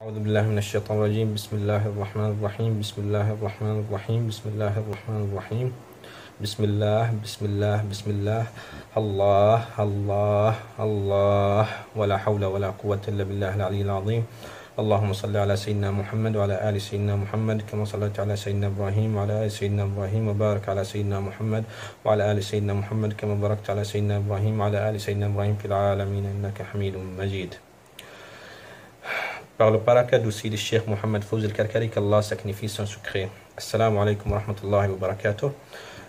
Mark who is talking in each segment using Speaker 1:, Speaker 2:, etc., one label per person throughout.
Speaker 1: أعوذ بالله من الشيطان الرجيم. بسم الله الرحمن الرحيم. بسم الله الرحمن الرحيم. بسم الله الرحمن الرحيم. بسم الله بسم الله بسم الله. الله الله الله، ولا حول ولا قوة إلا بالله العلي العظيم. اللهم صل على سيدنا محمد وعلى آل سيدنا محمد كما صليت على سيدنا إبراهيم وعلى آل سيدنا إبراهيم، وبارك على سيدنا محمد وعلى آل سيدنا محمد كما باركت على سيدنا إبراهيم وعلى آل سيدنا إبراهيم في العالمين إنك حميد مجيد. Par le parakat aussi du Cheikh Mohammed Fawzi al-Karkari, qu'Allah sacrifie son secret. Assalamu alaikum wa rahmatullahi wa barakatuh.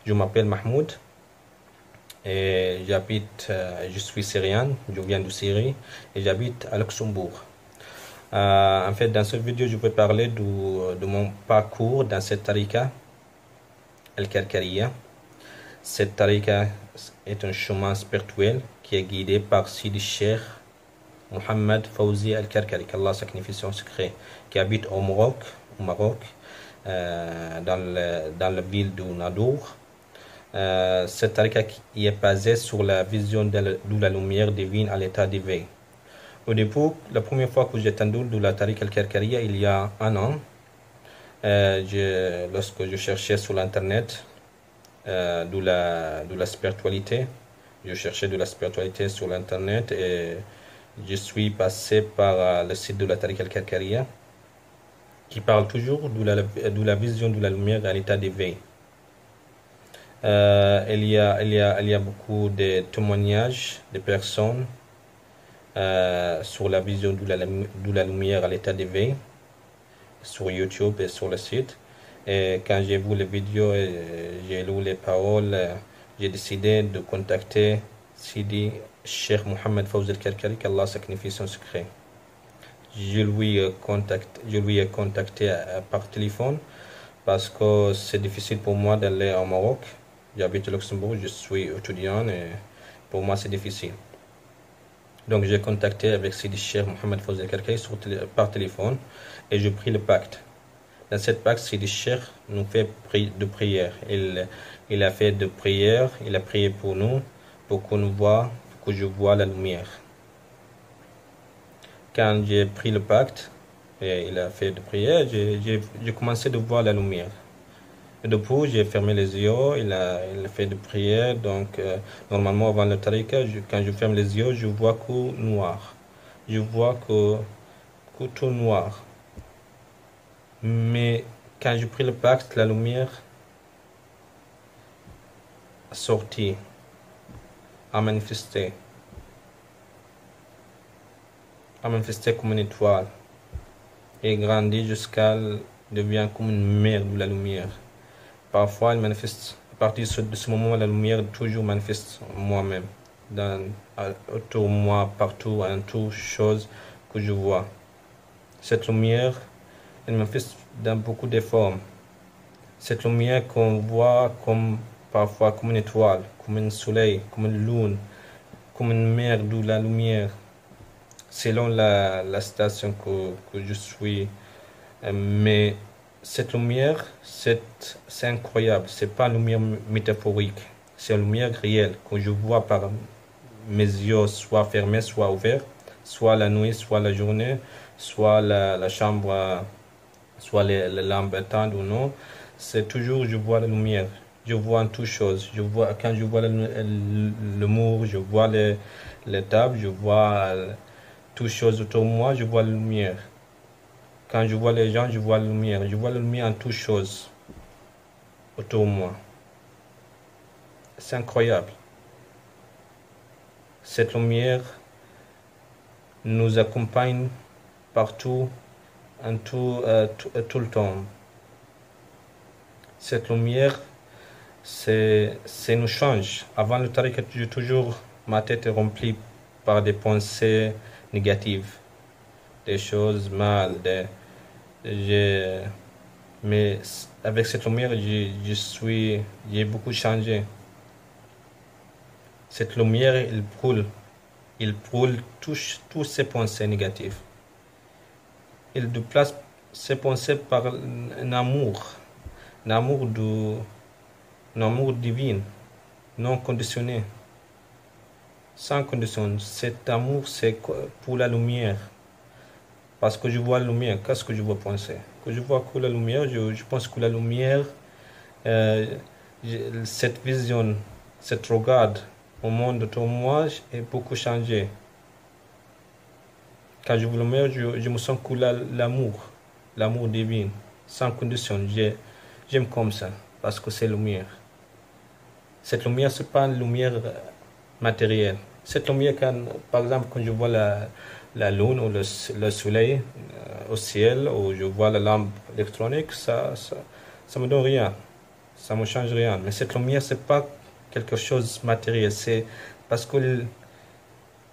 Speaker 1: Je m'appelle Mahmoud et je suis syrien, je viens de Syrie et j'habite à Luxembourg. En fait, dans cette vidéo, je vais parler de mon parcours dans cette tariqa al-Karkariya. Cette tariqa est un chemin spirituel qui est guidé par Sidi Cheikh Mohammed Fawzi al-Karkari, qu'Allah sacrifie son secret, qui habite au Maroc, dans la ville de Nadour. Cette tariqa qui est basée sur la vision de la lumière divine à l'état d'éveil. Au début, la première fois que j'ai entendu de la tariqa al-Karkariya, il y a un an, lorsque je cherchais sur l'internet de la spiritualité, je cherchais de la spiritualité sur l'internet et je suis passé par le site de la tariqa al-Karkariya qui parle toujours de la vision de la lumière à l'état d'éveil. Il y a beaucoup de témoignages de personnes sur la vision de la lumière à l'état d'éveil sur YouTube et sur le site. Et quand j'ai vu les vidéos et j'ai lu les paroles, j'ai décidé de contacter Sidi Cheikh Mohammed Fawzi al-Karkari, qu'Allah sacrifie son secret. Je lui ai contacté par téléphone parce que c'est difficile pour moi d'aller au Maroc. J'habite au Luxembourg, je suis étudiant et pour moi c'est difficile. Donc j'ai contacté avec Sidi Cheikh Mohammed Fawzi al-Karkari par téléphone et j'ai pris le pacte. Dans cette pacte, Sidi Cheikh nous fait de prières. Il a fait de prières, il a prié pour nous, pour que je vois la lumière. Quand j'ai pris le pacte et il a fait de prière, j'ai commencé de voir la lumière. Et depuis, j'ai fermé les yeux, il a fait de prière. Donc, normalement, avant le tariqa, quand je ferme les yeux, je vois que noir. Je vois que tout noir. Mais quand j'ai pris le pacte, la lumière a sorti, a manifesté comme une étoile et grandit jusqu'à devient comme une mer de la lumière. Parfois, elle manifeste, à partir de ce moment, la lumière toujours manifeste moi-même, autour de moi, partout, en toute chose que je vois. Cette lumière, elle manifeste dans beaucoup de formes. Cette lumière qu'on voit parfois comme une étoile, comme un soleil, comme une lune, comme une mer de la lumière, selon la station que je suis. Mais cette lumière, c'est incroyable. C'est pas une lumière métaphorique, c'est une lumière réelle que je vois par mes yeux, soit fermés, soit ouverts, soit la nuit, soit la journée, soit la chambre, soit les lampes éteintes ou non. C'est toujours, je vois la lumière. Je vois en toutes choses. Quand je vois le mur, je vois les tables, je vois toutes choses autour de moi, je vois la lumière. Quand je vois les gens, je vois la lumière. Je vois la lumière en toutes choses autour de moi. C'est incroyable. Cette lumière nous accompagne partout, tout le temps. Cette lumière, nous change. Avant le tariqa, ma tête est remplie par des pensées négatives, des choses mal. Mais avec cette lumière, j'ai beaucoup changé. Cette lumière, il brûle toutes ces pensées négatives. Il déplace ces pensées par un amour divin, non conditionné, sans condition. Cet amour, c'est pour la lumière. Parce que je vois la lumière, qu'est-ce que je veux penser? Que je vois que la lumière, je pense que la lumière, euh, cette vision, cette regard au monde autour de moi est beaucoup changé. Quand je vois la lumière, je me sens que l'amour divin, sans condition, j'aime comme ça, parce que c'est lumière. Cette lumière, c'est pas une lumière matérielle. Cette lumière, par exemple, quand je vois la lune ou le soleil au ciel, ou je vois la lampe électronique, ça me donne rien. Ça me change rien. Mais cette lumière, c'est pas quelque chose de matériel. C'est parce qu'il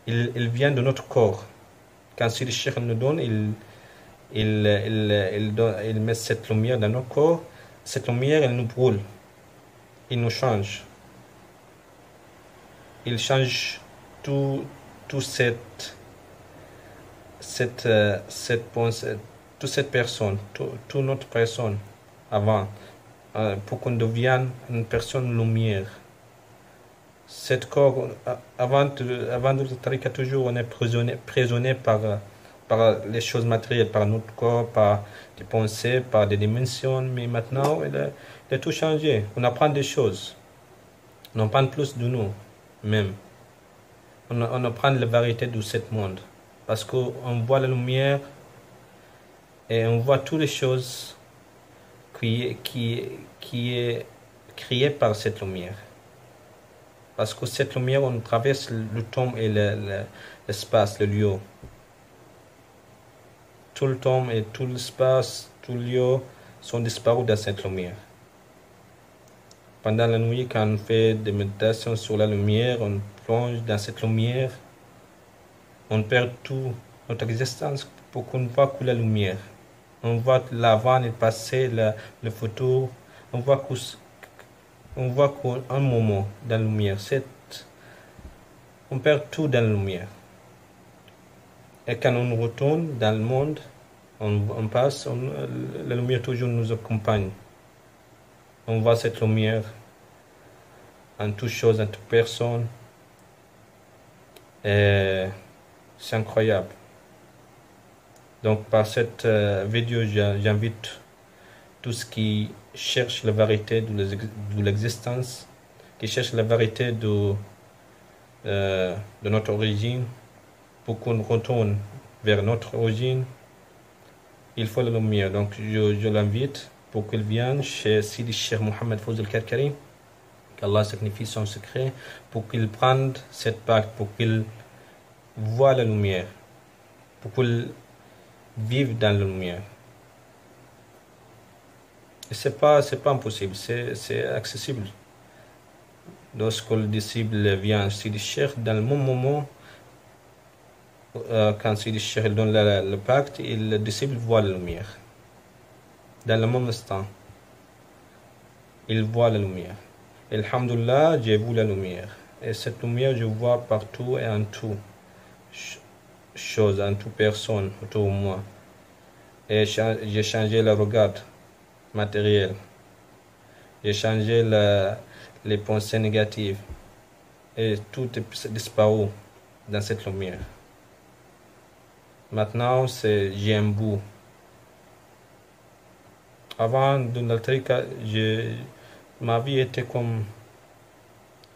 Speaker 1: vient de notre corps. Quand si le Cheikh nous donne, il met cette lumière dans notre corps. Cette lumière, elle nous brûle. Il nous change. Il change tout, tout toute cette personne, toute notre personne avant, pour qu'on devienne une personne lumière. Cette corps, avant de tariqa, toujours on est prisonnier par les choses matérielles, par notre corps, par des pensées, par des dimensions, mais maintenant il a tout changé. On apprend des choses, on apprend plus de nous, même. On apprend la vérité de ce monde. Parce qu'on voit la lumière et on voit toutes les choses qui est créée par cette lumière. Parce que cette lumière, on traverse le temps et l'espace, le lieu. Tout le temps et tout l'espace, tout le lieu sont disparus dans cette lumière. Pendant la nuit, quand on fait des méditations sur la lumière, on plonge dans cette lumière, on perd toute notre existence pour qu'on ne voit que la lumière. On voit l'avant, le passé, le futur. On voit qu'un moment dans la lumière. On perd tout dans la lumière. Et quand on retourne dans le monde, on passe, la lumière toujours nous accompagne. On voit cette lumière en toute chose, en toute personne. Et c'est incroyable. Donc par cette vidéo, j'invite tous qui cherchent la vérité de l'existence, qui cherchent la vérité de notre origine, pour qu'on retourne vers notre origine. Il faut la lumière. Donc je l'invite pour qu'il vienne chez Sidi Cheikh Mohammed Fawz al-Karkari, qu'Allah signifie son secret, pour qu'il prenne cette pacte, pour qu'il voit la lumière, pour qu'il vive dans la lumière. Et c'est pas impossible, c'est accessible. Lorsque le disciple vient Sidi Cheikh, dans le même moment, quand Sidi Cheikh donne le pacte, le disciple voit la lumière. Dans le même instant, il voit la lumière. Et alhamdoulilah, j'ai vu la lumière. Et cette lumière, je vois partout et en tout chose, en toute personne autour de moi. Et j'ai changé le regard matériel. J'ai changé les pensées négatives. Et tout est disparu dans cette lumière. Maintenant, j'ai un bout. Avant de l'altrica, ma vie était comme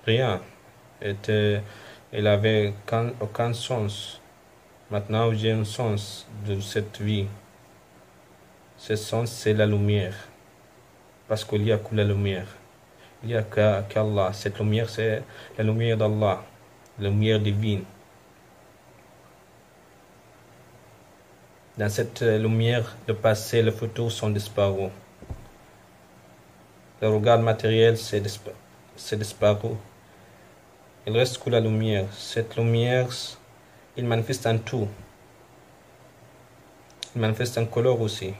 Speaker 1: rien. Elle avait aucun sens. Maintenant, j'ai un sens de cette vie. Ce sens, c'est la lumière. Parce qu'il n'y a que la lumière. Il n'y a qu'Allah. Cette lumière, c'est la lumière d'Allah. La lumière divine. Dans cette lumière, le passé et le futur sont disparus. Le regard matériel, c'est disparu. Il reste que la lumière. Cette lumière, il manifeste en tout. Il manifeste en couleur aussi.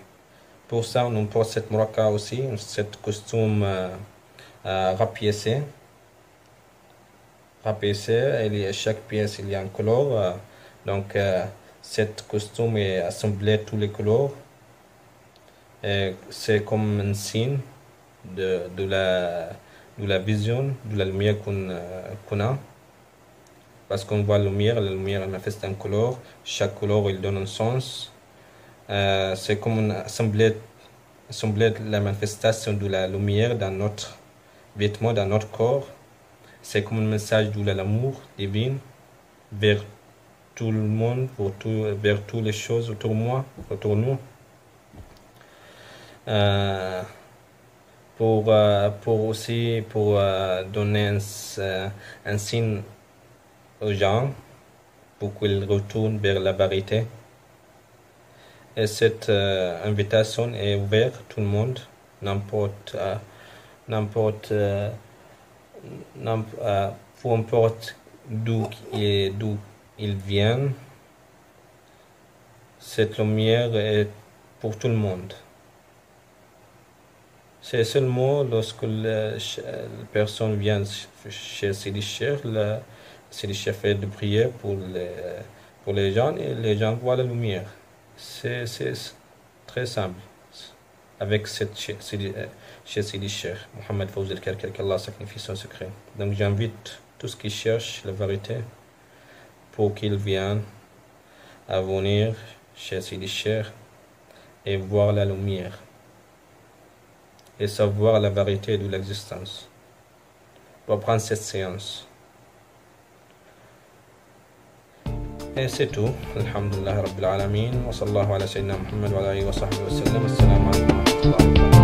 Speaker 1: Pour ça, on porte cette muraka aussi, cette costume rapiécé. Chaque pièce, il y a une couleur. Donc, cette costume est assemblé tous les couleurs. C'est comme un signe de la vision, de la lumière qu'on a. Parce qu'on voit la lumière manifeste en couleur. Chaque couleur, il donne un sens. C'est comme semblait la manifestation de la lumière dans notre vêtement, dans notre corps. C'est comme un message de l'amour divin vers tout le monde, vers toutes les choses autour de moi, autour de nous. Pour donner un signe aux gens pour qu'ils retournent vers la vérité. Et cette invitation est ouverte à tout le monde, peu importe d'où ils viennent. Cette lumière est pour tout le monde. C'est seulement lorsque la personne vient chez Sidi Cheikh, Sidi Cheikh fait de prière pour les gens et les gens voient la lumière. C'est très simple. Avec chez Sidi Cheikh, Mohamed Fawzi el-Karkari, qu'Allah sacrifie son secret. Donc j'invite tous ceux qui cherchent la vérité pour qu'ils viennent à venir chez Sidi Cheikh et voir la lumière et savoir la vérité de l'existence. Pour prendre cette séance. Et c'est tout. Alhamdulillah Rabbil Alamin. Wa sallallahu ala sayyidina Muhammad wa alihi wa sahbihi wa sallam. Assalamu alaikum wa rahmatullahi wa barakatuh.